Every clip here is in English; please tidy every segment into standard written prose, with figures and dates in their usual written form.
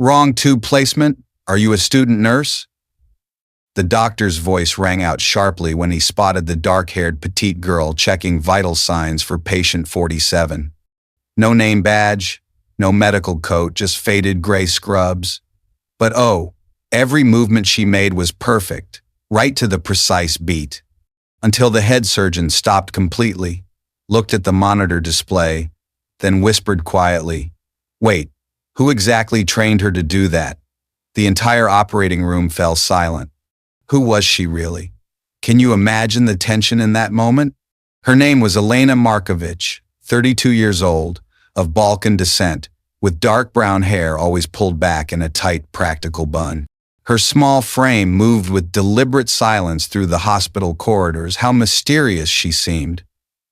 Wrong tube placement? Are you a student nurse? The doctor's voice rang out sharply when he spotted the dark-haired petite girl checking vital signs for patient 47. No name badge, no medical coat, just faded gray scrubs. But oh, every movement she made was perfect, right to the precise beat. Until the head surgeon stopped completely, looked at the monitor display, then whispered quietly, "Wait, who exactly trained her to do that?" The entire operating room fell silent. Who was she really? Can you imagine the tension in that moment? Her name was Elena Markovich, 32 years old, of Balkan descent, with dark brown hair always pulled back in a tight, practical bun. Her small frame moved with deliberate silence through the hospital corridors. How mysterious she seemed.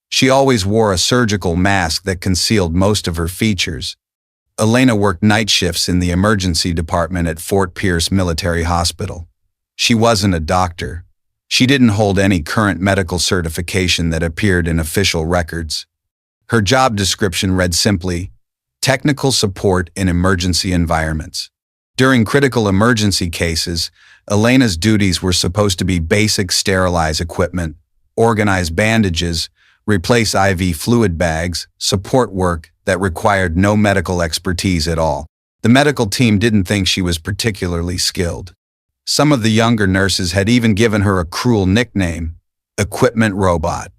She always wore a surgical mask that concealed most of her features. Elena worked night shifts in the emergency department at Fort Pierce Military Hospital. She wasn't a doctor. She didn't hold any current medical certification that appeared in official records. Her job description read simply, "Technical support in emergency environments." During critical emergency cases, Elena's duties were supposed to be basic sterilize equipment, organize bandages, replace IV fluid bags, support work that required no medical expertise at all. The medical team didn't think she was particularly skilled. Some of the younger nurses had even given her a cruel nickname, Equipment Robot.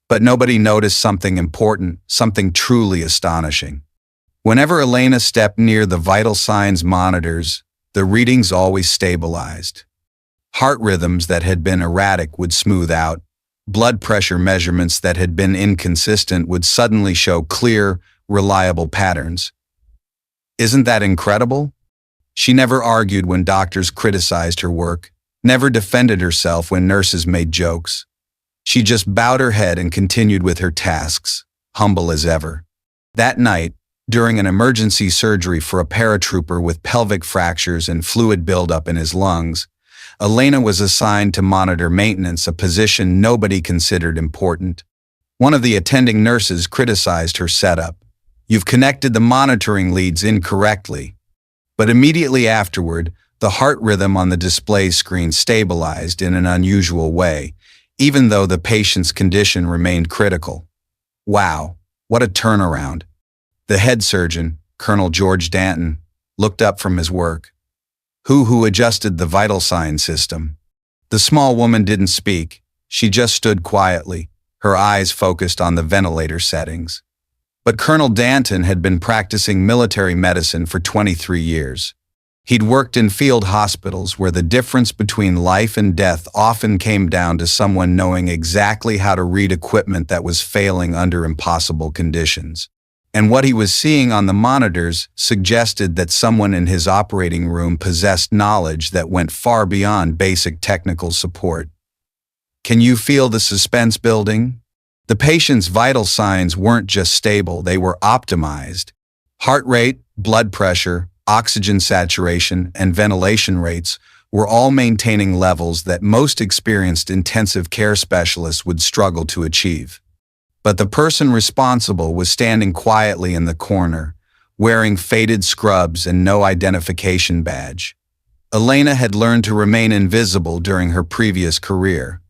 But nobody noticed something important, something truly astonishing. Whenever Elena stepped near the vital signs monitors, the readings always stabilized. Heart rhythms that had been erratic would smooth out. Blood pressure measurements that had been inconsistent would suddenly show clear, reliable patterns. Isn't that incredible? She never argued when doctors criticized her work, never defended herself when nurses made jokes. She just bowed her head and continued with her tasks, humble as ever. That night, during an emergency surgery for a paratrooper with pelvic fractures and fluid buildup in his lungs, Elena was assigned to monitor maintenance, a position nobody considered important. One of the attending nurses criticized her setup. "You've connected the monitoring leads incorrectly." But immediately afterward, the heart rhythm on the display screen stabilized in an unusual way, even though the patient's condition remained critical. Wow, what a turnaround. The head surgeon, Colonel George Danton, looked up from his work. Who adjusted the vital sign system? The small woman didn't speak. She just stood quietly, her eyes focused on the ventilator settings. But Colonel Danton had been practicing military medicine for 23 years. He'd worked in field hospitals where the difference between life and death often came down to someone knowing exactly how to read equipment that was failing under impossible conditions. And what he was seeing on the monitors suggested that someone in his operating room possessed knowledge that went far beyond basic technical support. Can you feel the suspense building? The patient's vital signs weren't just stable, they were optimized. Heart rate, blood pressure, oxygen saturation, and ventilation rates were all maintaining levels that most experienced intensive care specialists would struggle to achieve. But the person responsible was standing quietly in the corner, wearing faded scrubs and no identification badge. Elena had learned to remain invisible during her previous career.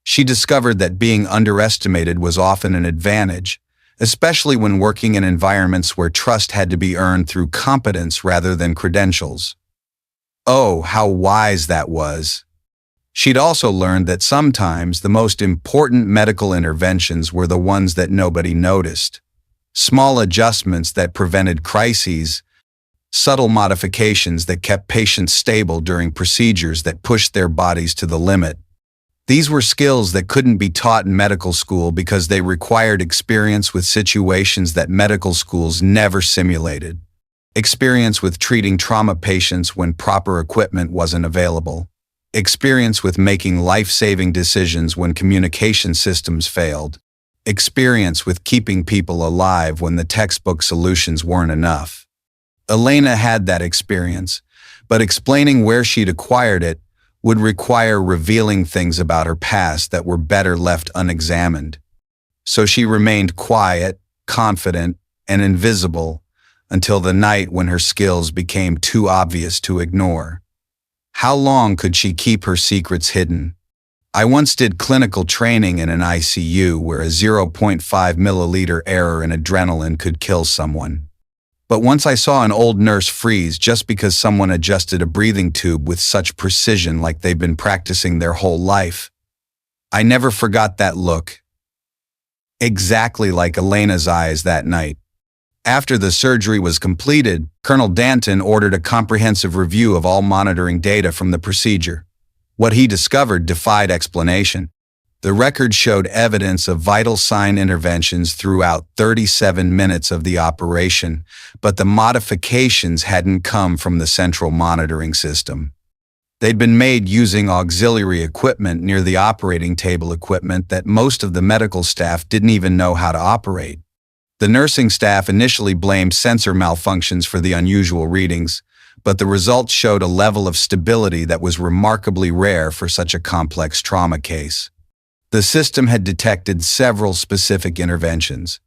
She discovered that being underestimated was often an advantage, especially when working in environments where trust had to be earned through competence rather than credentials. Oh, how wise that was! She'd also learned that sometimes the most important medical interventions were the ones that nobody noticed. Small adjustments that prevented crises, subtle modifications that kept patients stable during procedures that pushed their bodies to the limit. These were skills that couldn't be taught in medical school because they required experience with situations that medical schools never simulated. Experience with treating trauma patients when proper equipment wasn't available. Experience with making life-saving decisions when communication systems failed. Experience with keeping people alive when the textbook solutions weren't enough. Elena had that experience, but explaining where she'd acquired it would require revealing things about her past that were better left unexamined. So she remained quiet, confident, and invisible until the night when her skills became too obvious to ignore. How long could she keep her secrets hidden? I once did clinical training in an ICU where a 0.5 milliliter error in adrenaline could kill someone. But once I saw an old nurse freeze just because someone adjusted a breathing tube with such precision like they've been practicing their whole life. I never forgot that look. Exactly like Elena's eyes that night. After the surgery was completed, Colonel Danton ordered a comprehensive review of all monitoring data from the procedure. What he discovered defied explanation. The record showed evidence of vital sign interventions throughout 37 minutes of the operation, but the modifications hadn't come from the central monitoring system. They'd been made using auxiliary equipment near the operating table, equipment that most of the medical staff didn't even know how to operate. The nursing staff initially blamed sensor malfunctions for the unusual readings, but the results showed a level of stability that was remarkably rare for such a complex trauma case. The system had detected several specific interventions: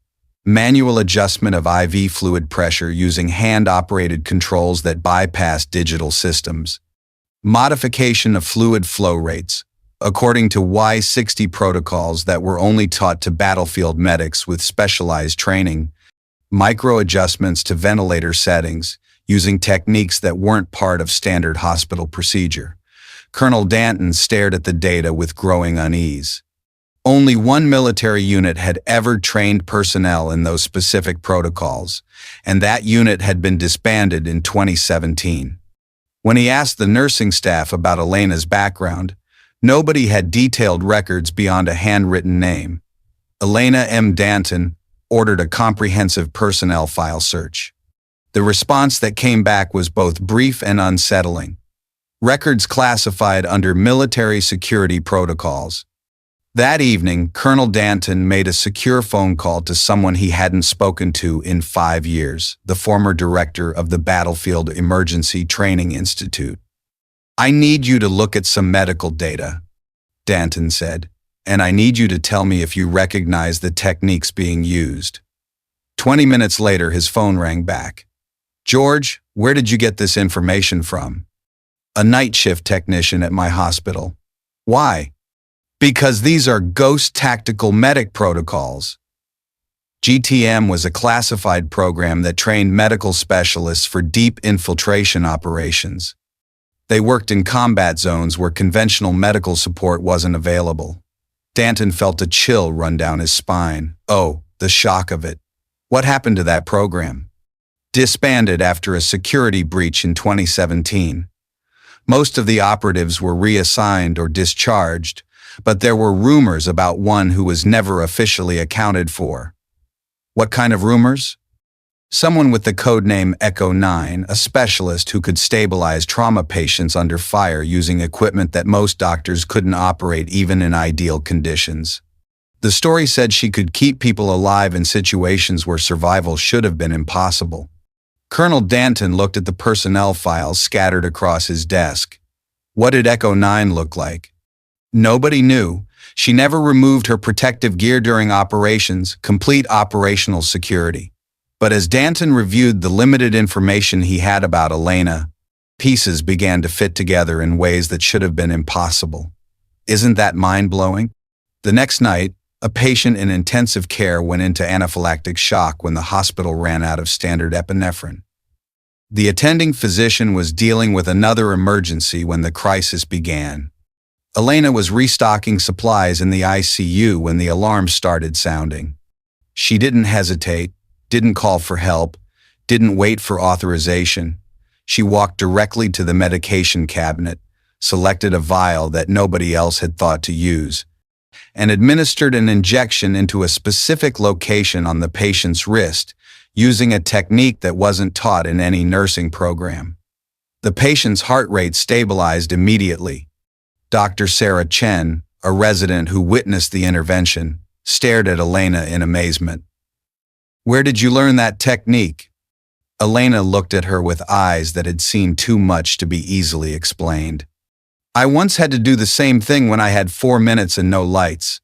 manual adjustment of IV fluid pressure using hand-operated controls that bypassed digital systems, modification of fluid flow rates, according to Y60 protocols that were only taught to battlefield medics with specialized training, micro-adjustments to ventilator settings, using techniques that weren't part of standard hospital procedure. Colonel Danton stared at the data with growing unease. Only one military unit had ever trained personnel in those specific protocols, and that unit had been disbanded in 2017. When he asked the nursing staff about Elena's background, nobody had detailed records beyond a handwritten name. Elena M. Danton ordered a comprehensive personnel file search. The response that came back was both brief and unsettling. Records classified under military security protocols. That evening, Colonel Danton made a secure phone call to someone he hadn't spoken to in 5 years, the former director of the Battlefield Emergency Training Institute. "I need you to look at some medical data," Danton said, "and I need you to tell me if you recognize the techniques being used." 20 minutes later, his phone rang back. "George, where did you get this information from?" "A night shift technician at my hospital." "Why?" "Because these are ghost tactical medic protocols." GTM was a classified program that trained medical specialists for deep infiltration operations. They worked in combat zones where conventional medical support wasn't available. Danton felt a chill run down his spine. Oh, the shock of it. What happened to that program? Disbanded after a security breach in 2017. Most of the operatives were reassigned or discharged, but there were rumors about one who was never officially accounted for. What kind of rumors? Someone with the code name Echo 9, a specialist who could stabilize trauma patients under fire using equipment that most doctors couldn't operate even in ideal conditions. The story said she could keep people alive in situations where survival should have been impossible. Colonel Danton looked at the personnel files scattered across his desk. What did Echo 9 look like? Nobody knew. She never removed her protective gear during operations, complete operational security. But as Danton reviewed the limited information he had about Elena, pieces began to fit together in ways that should have been impossible. Isn't that mind-blowing? The next night, a patient in intensive care went into anaphylactic shock when the hospital ran out of standard epinephrine. The attending physician was dealing with another emergency when the crisis began. Elena was restocking supplies in the ICU when the alarm started sounding. She didn't hesitate, didn't call for help, didn't wait for authorization. She walked directly to the medication cabinet, selected a vial that nobody else had thought to use, and administered an injection into a specific location on the patient's wrist, using a technique that wasn't taught in any nursing program. The patient's heart rate stabilized immediately. Dr. Sarah Chen, a resident who witnessed the intervention, stared at Elena in amazement. "Where did you learn that technique?" Elena looked at her with eyes that had seen too much to be easily explained. "I once had to do the same thing when I had 4 minutes and no lights."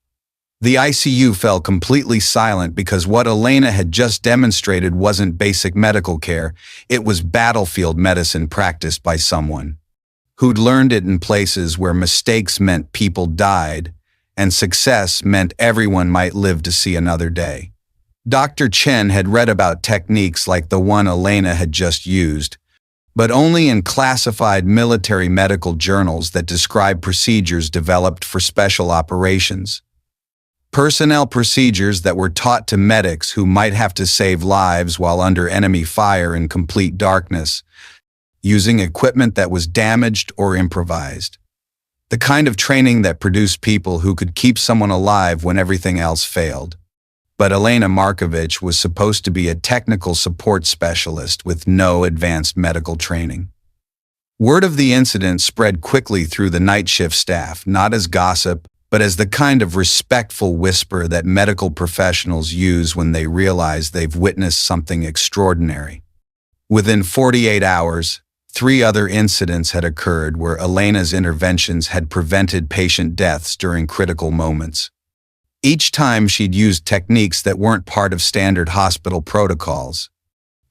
The ICU fell completely silent because what Elena had just demonstrated wasn't basic medical care, it was battlefield medicine practiced by someone who'd learned it in places where mistakes meant people died and success meant everyone might live to see another day. Dr. Chen had read about techniques like the one Elena had just used, but only in classified military medical journals that describe procedures developed for special operations. Personnel procedures that were taught to medics who might have to save lives while under enemy fire in complete darkness, using equipment that was damaged or improvised. The kind of training that produced people who could keep someone alive when everything else failed. But Elena Markovich was supposed to be a technical support specialist with no advanced medical training. Word of the incident spread quickly through the night shift staff, not as gossip, but as the kind of respectful whisper that medical professionals use when they realize they've witnessed something extraordinary. Within 48 hours, 3 other incidents had occurred where Elena's interventions had prevented patient deaths during critical moments. Each time she'd used techniques that weren't part of standard hospital protocols.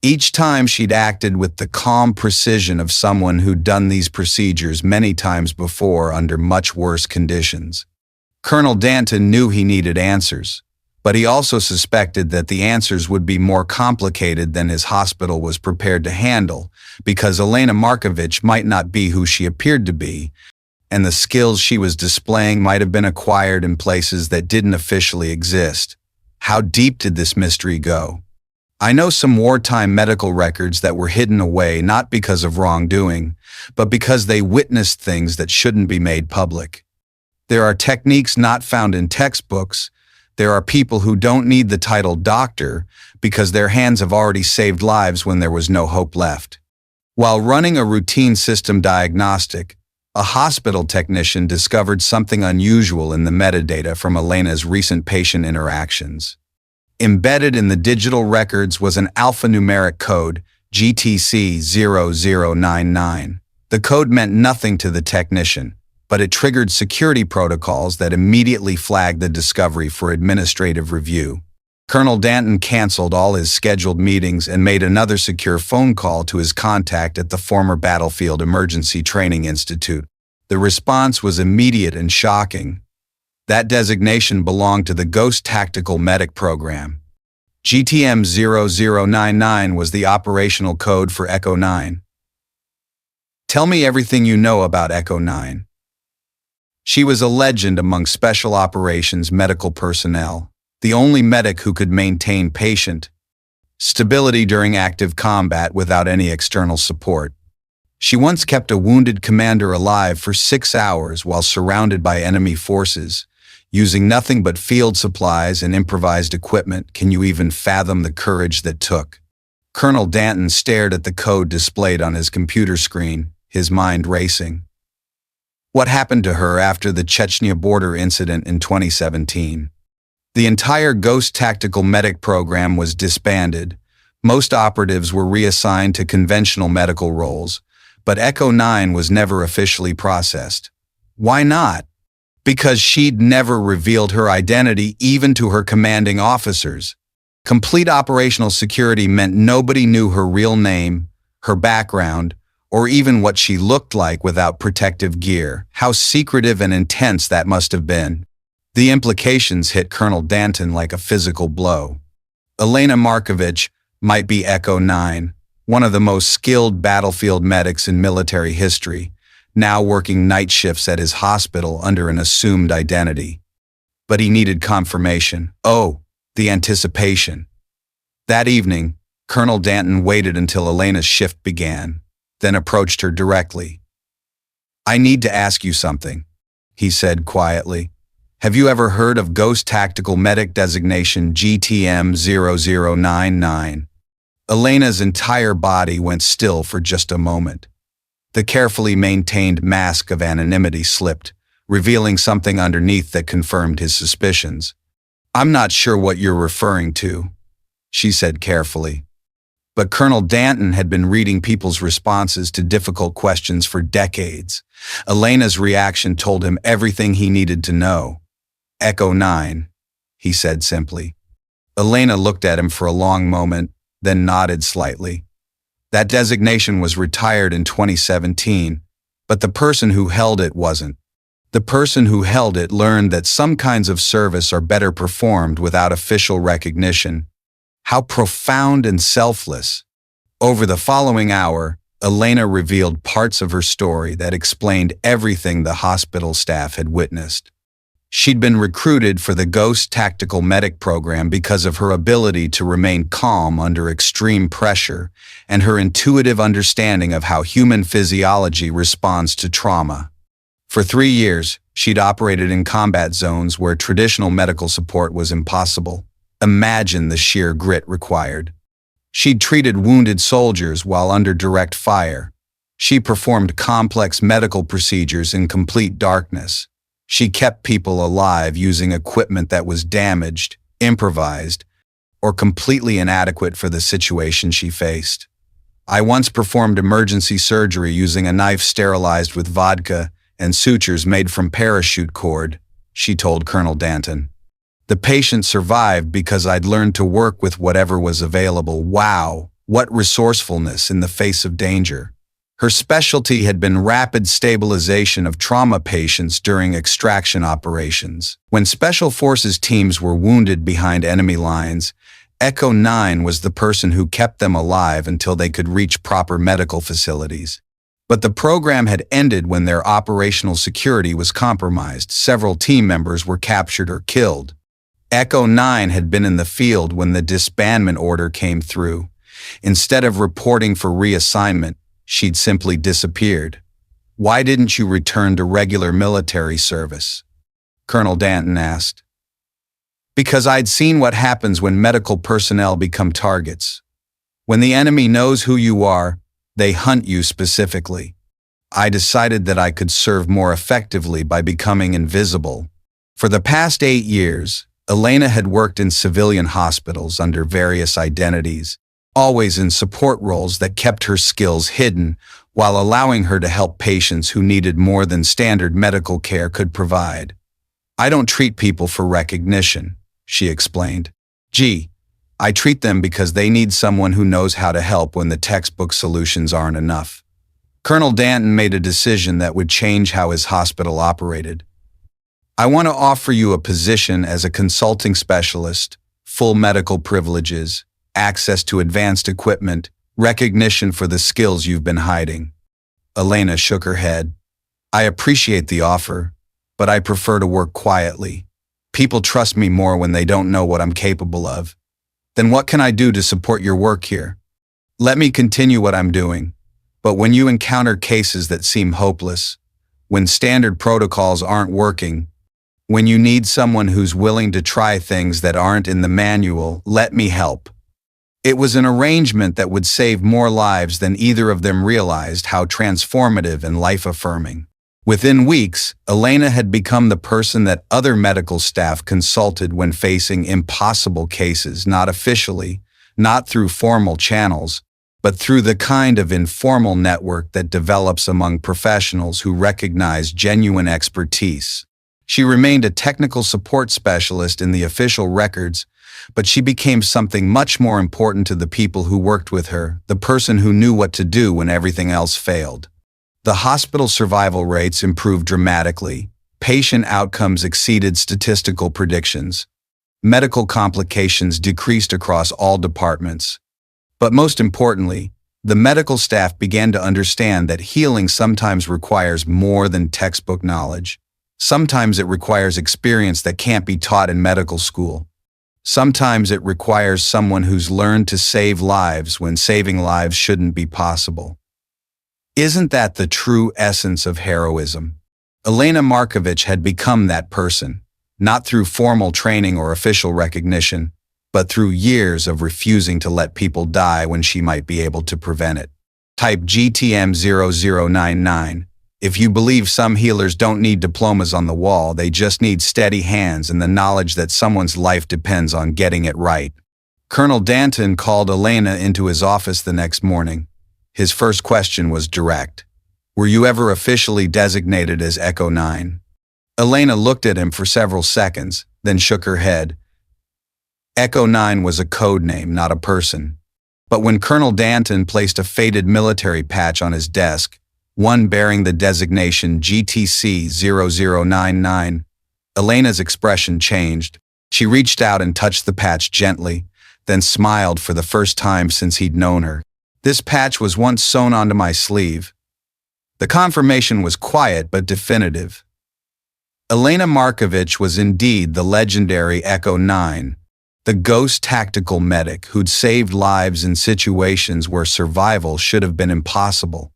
Each time she'd acted with the calm precision of someone who'd done these procedures many times before under much worse conditions. Colonel Danton knew he needed answers, but he also suspected that the answers would be more complicated than his hospital was prepared to handle, because Elena Markovich might not be who she appeared to be, and the skills she was displaying might have been acquired in places that didn't officially exist. How deep did this mystery go? I know some wartime medical records that were hidden away not because of wrongdoing, but because they witnessed things that shouldn't be made public. There are techniques not found in textbooks. There are people who don't need the title doctor because their hands have already saved lives when there was no hope left. While running a routine system diagnostic, a hospital technician discovered something unusual in the metadata from Elena's recent patient interactions. Embedded in the digital records was an alphanumeric code, GTC 0099. The code meant nothing to the technician, but it triggered security protocols that immediately flagged the discovery for administrative review. Colonel Danton canceled all his scheduled meetings and made another secure phone call to his contact at the former Battlefield Emergency Training Institute. The response was immediate and shocking. That designation belonged to the Ghost Tactical Medic Program. GTM 0099 was the operational code for Echo 9. Tell me everything you know about Echo 9. She was a legend among special operations medical personnel, the only medic who could maintain patient stability during active combat without any external support. She once kept a wounded commander alive for 6 hours while surrounded by enemy forces, using nothing but field supplies and improvised equipment. Can you even fathom the courage that took? Colonel Danton stared at the code displayed on his computer screen, his mind racing. What happened to her after the Chechnya border incident in 2017? The entire Ghost Tactical Medic program was disbanded. Most operatives were reassigned to conventional medical roles, but Echo 9 was never officially processed. Why not? Because she'd never revealed her identity even to her commanding officers. Complete operational security meant nobody knew her real name, her background, or even what she looked like without protective gear. How secretive and intense that must have been. The implications hit Colonel Danton like a physical blow. Elena Markovich might be Echo 9, one of the most skilled battlefield medics in military history, now working night shifts at his hospital under an assumed identity. But he needed confirmation. Oh, the anticipation. That evening, Colonel Danton waited until Elena's shift began, then approached her directly. "I need to ask you something," he said quietly. "Have you ever heard of Ghost Tactical Medic designation GTM 0099? Elena's entire body went still for just a moment. The carefully maintained mask of anonymity slipped, revealing something underneath that confirmed his suspicions. "I'm not sure what you're referring to," she said carefully. But Colonel Danton had been reading people's responses to difficult questions for decades. Elena's reaction told him everything he needed to know. Echo 9, he said simply. Elena looked at him for a long moment, then nodded slightly. That designation was retired in 2017, but the person who held it wasn't. The person who held it learned that some kinds of service are better performed without official recognition. How profound and selfless. Over the following hour, Elena revealed parts of her story that explained everything the hospital staff had witnessed. She'd been recruited for the Ghost Tactical Medic program because of her ability to remain calm under extreme pressure and her intuitive understanding of how human physiology responds to trauma. For 3 years, she'd operated in combat zones where traditional medical support was impossible. Imagine the sheer grit required. She'd treated wounded soldiers while under direct fire. She performed complex medical procedures in complete darkness. She kept people alive using equipment that was damaged, improvised, or completely inadequate for the situation she faced. I once performed emergency surgery using a knife sterilized with vodka and sutures made from parachute cord, she told Colonel Danton. The patient survived because I'd learned to work with whatever was available. Wow, what resourcefulness in the face of danger. Her specialty had been rapid stabilization of trauma patients during extraction operations. When Special Forces teams were wounded behind enemy lines, Echo 9 was the person who kept them alive until they could reach proper medical facilities. But the program had ended when their operational security was compromised. Several team members were captured or killed. Echo 9 had been in the field when the disbandment order came through. Instead of reporting for reassignment, she'd simply disappeared. Why didn't you return to regular military service? Colonel Danton asked. Because I'd seen what happens when medical personnel become targets. When the enemy knows who you are, they hunt you specifically. I decided that I could serve more effectively by becoming invisible. For the past 8 years, Elena had worked in civilian hospitals under various identities, always in support roles that kept her skills hidden while allowing her to help patients who needed more than standard medical care could provide. I don't treat people for recognition, she explained. I treat them because they need someone who knows how to help when the textbook solutions aren't enough. Colonel Danton made a decision that would change how his hospital operated. I want to offer you a position as a consulting specialist, full medical privileges, access to advanced equipment, recognition for the skills you've been hiding. Elena shook her head. I appreciate the offer, but I prefer to work quietly. People trust me more when they don't know what I'm capable of. Then what can I do to support your work here? Let me continue what I'm doing. But when you encounter cases that seem hopeless, when standard protocols aren't working, when you need someone who's willing to try things that aren't in the manual, let me help. It was an arrangement that would save more lives than either of them realized how transformative and life-affirming. Within weeks, Elena had become the person that other medical staff consulted when facing impossible cases, not officially, not through formal channels, but through the kind of informal network that develops among professionals who recognize genuine expertise. She remained a technical support specialist in the official records, but she became something much more important to the people who worked with her, the person who knew what to do when everything else failed. The hospital survival rates improved dramatically. Patient outcomes exceeded statistical predictions. Medical complications decreased across all departments. But most importantly, the medical staff began to understand that healing sometimes requires more than textbook knowledge. Sometimes it requires experience that can't be taught in medical school. Sometimes it requires someone who's learned to save lives when saving lives shouldn't be possible. Isn't that the true essence of heroism? Elena Markovich had become that person, not through formal training or official recognition, but through years of refusing to let people die when she might be able to prevent it. Type GTM 0099. If you believe some healers don't need diplomas on the wall, they just need steady hands and the knowledge that someone's life depends on getting it right. Colonel Danton called Elena into his office the next morning. His first question was direct. Were you ever officially designated as Echo 9? Elena looked at him for several seconds, then shook her head. Echo 9 was a code name, not a person. But when Colonel Danton placed a faded military patch on his desk, one bearing the designation GTC-0099, Elena's expression changed. She reached out and touched the patch gently, then smiled for the first time since he'd known her. This patch was once sewn onto my sleeve. The confirmation was quiet but definitive. Elena Markovich was indeed the legendary Echo 9, the ghost tactical medic who'd saved lives in situations where survival should have been impossible.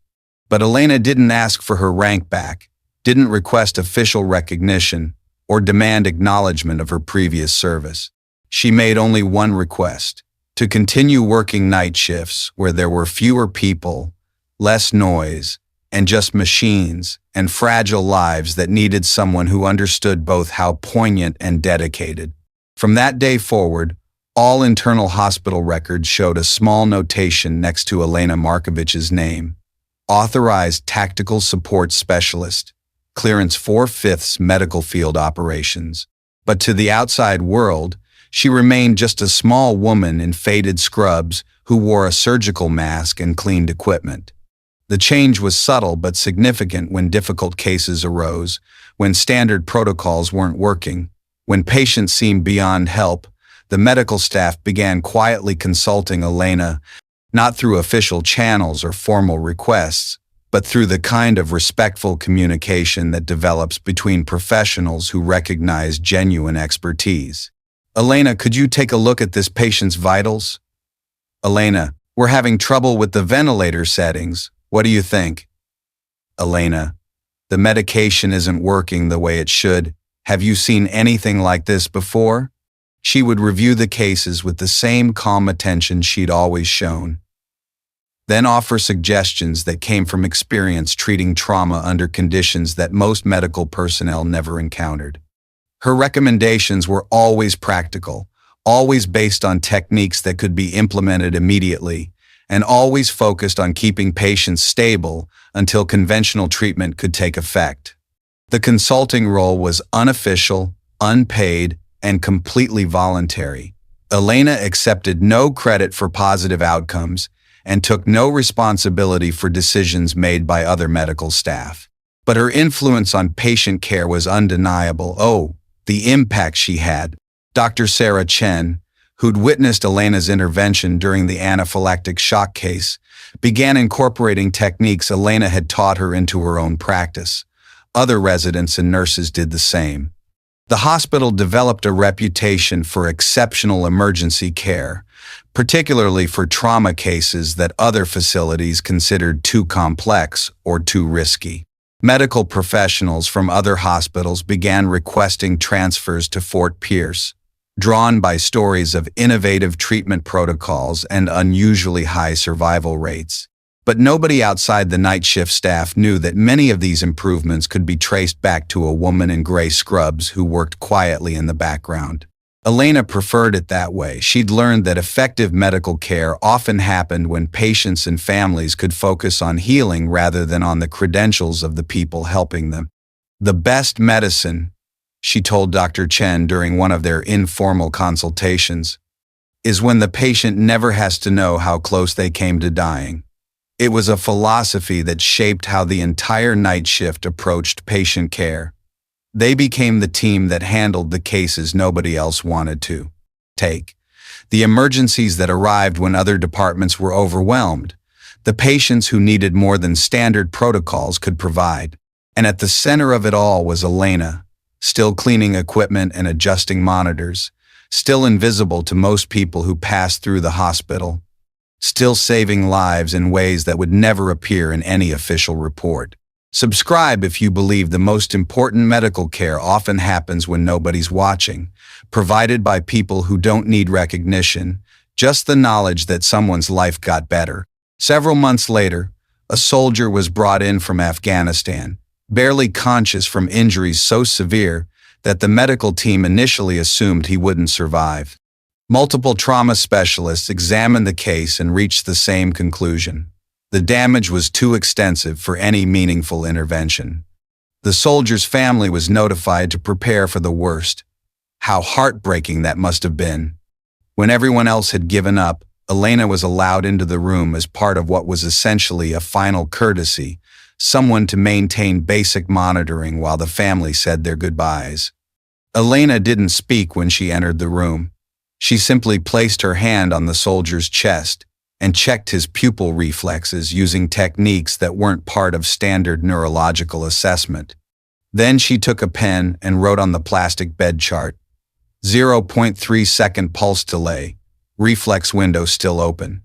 But Elena didn't ask for her rank back, didn't request official recognition, or demand acknowledgement of her previous service. She made only one request: to continue working night shifts where there were fewer people, less noise, and just machines and fragile lives that needed someone who understood both how poignant and dedicated. From that day forward, all internal hospital records showed a small notation next to Elena Markovich's name: Authorized Tactical Support Specialist, Clearance 4/5 Medical Field Operations. But to the outside world, she remained just a small woman in faded scrubs who wore a surgical mask and cleaned equipment. The change was subtle but significant when difficult cases arose, when standard protocols weren't working, when patients seemed beyond help. The medical staff began quietly consulting Elena, not through official channels or formal requests, but through the kind of respectful communication that develops between professionals who recognize genuine expertise. Elena, could you take a look at this patient's vitals? Elena, we're having trouble with the ventilator settings. What do you think? Elena, the medication isn't working the way it should. Have you seen anything like this before? She would review the cases with the same calm attention she'd always shown, then offer suggestions that came from experience treating trauma under conditions that most medical personnel never encountered. Her recommendations were always practical, always based on techniques that could be implemented immediately, and always focused on keeping patients stable until conventional treatment could take effect. The consulting role was unofficial, unpaid, and completely voluntary. Elena accepted no credit for positive outcomes and took no responsibility for decisions made by other medical staff. But her influence on patient care was undeniable. Oh, the impact she had. Dr. Sarah Chen, who'd witnessed Elena's intervention during the anaphylactic shock case, began incorporating techniques Elena had taught her into her own practice. Other residents and nurses did the same. The hospital developed a reputation for exceptional emergency care, particularly for trauma cases that other facilities considered too complex or too risky. Medical professionals from other hospitals began requesting transfers to Fort Pierce, drawn by stories of innovative treatment protocols and unusually high survival rates. But nobody outside the night shift staff knew that many of these improvements could be traced back to a woman in gray scrubs who worked quietly in the background. Elena preferred it that way. She'd learned that effective medical care often happened when patients and families could focus on healing rather than on the credentials of the people helping them. The best medicine, she told Dr. Chen during one of their informal consultations, is when the patient never has to know how close they came to dying. It was a philosophy that shaped how the entire night shift approached patient care. They became the team that handled the cases nobody else wanted to take, the emergencies that arrived when other departments were overwhelmed, the patients who needed more than standard protocols could provide. And at the center of it all was Elena, still cleaning equipment and adjusting monitors, still invisible to most people who passed through the hospital, still saving lives in ways that would never appear in any official report. Subscribe if you believe the most important medical care often happens when nobody's watching, provided by people who don't need recognition, just the knowledge that someone's life got better. Several months later, a soldier was brought in from Afghanistan, barely conscious from injuries so severe that the medical team initially assumed he wouldn't survive. Multiple trauma specialists examined the case and reached the same conclusion. The damage was too extensive for any meaningful intervention. The soldier's family was notified to prepare for the worst. How heartbreaking that must have been. When everyone else had given up, Elena was allowed into the room as part of what was essentially a final courtesy, someone to maintain basic monitoring while the family said their goodbyes. Elena didn't speak when she entered the room. She simply placed her hand on the soldier's chest and checked his pupil reflexes using techniques that weren't part of standard neurological assessment. Then she took a pen and wrote on the plastic bed chart, 0.3-second pulse delay, reflex window still open.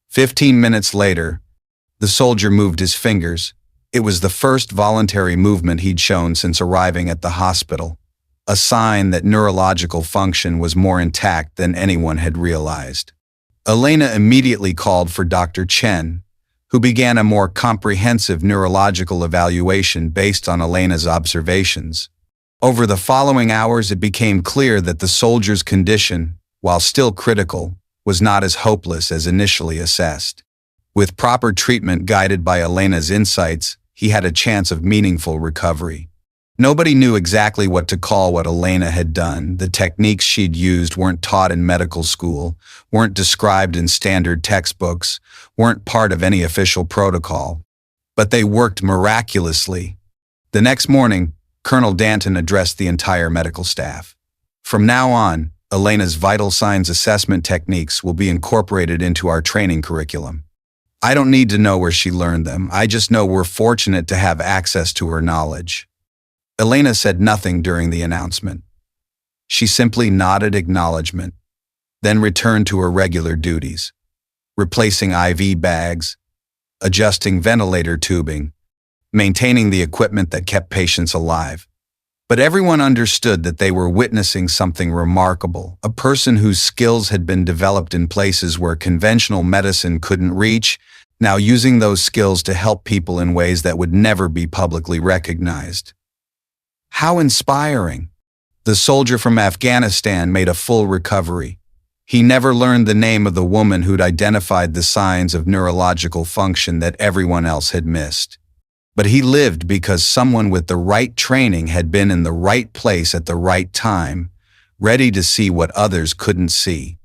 15 minutes later, the soldier moved his fingers. It was the first voluntary movement he'd shown since arriving at the hospital, a sign that neurological function was more intact than anyone had realized. Elena immediately called for Dr. Chen, who began a more comprehensive neurological evaluation based on Elena's observations. Over the following hours, it became clear that the soldier's condition, while still critical, was not as hopeless as initially assessed. With proper treatment guided by Elena's insights, he had a chance of meaningful recovery. Nobody knew exactly what to call what Elena had done. The techniques she'd used weren't taught in medical school, weren't described in standard textbooks, weren't part of any official protocol. But they worked miraculously. The next morning, Colonel Danton addressed the entire medical staff. From now on, Elena's vital signs assessment techniques will be incorporated into our training curriculum. I don't need to know where she learned them. I just know we're fortunate to have access to her knowledge. Elena said nothing during the announcement. She simply nodded acknowledgement, then returned to her regular duties, replacing IV bags, adjusting ventilator tubing, maintaining the equipment that kept patients alive. But everyone understood that they were witnessing something remarkable, a person whose skills had been developed in places where conventional medicine couldn't reach, now using those skills to help people in ways that would never be publicly recognized. How inspiring! The soldier from Afghanistan made a full recovery. He never learned the name of the woman who'd identified the signs of neurological function that everyone else had missed. But he lived because someone with the right training had been in the right place at the right time, ready to see what others couldn't see.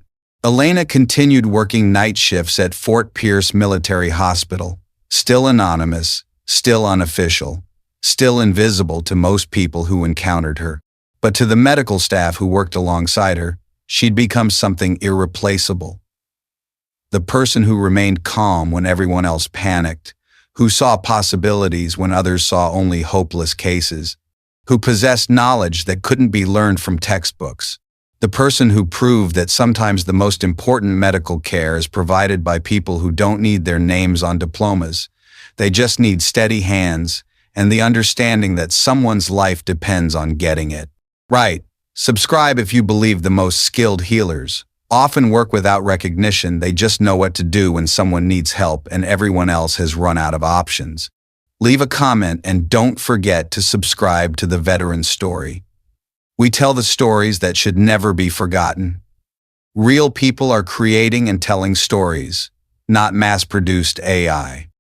Elena continued working night shifts at Fort Pierce Military Hospital, still anonymous, still unofficial, still invisible to most people who encountered her. But to the medical staff who worked alongside her, she'd become something irreplaceable. The person who remained calm when everyone else panicked, who saw possibilities when others saw only hopeless cases, who possessed knowledge that couldn't be learned from textbooks. The person who proved that sometimes the most important medical care is provided by people who don't need their names on diplomas. They just need steady hands and the understanding that someone's life depends on getting it right. Subscribe if you believe the most skilled healers often work without recognition. They just know what to do when someone needs help and everyone else has run out of options. Leave a comment and don't forget to subscribe to The Veteran Story. We tell the stories that should never be forgotten. Real people are creating and telling stories, not mass-produced AI.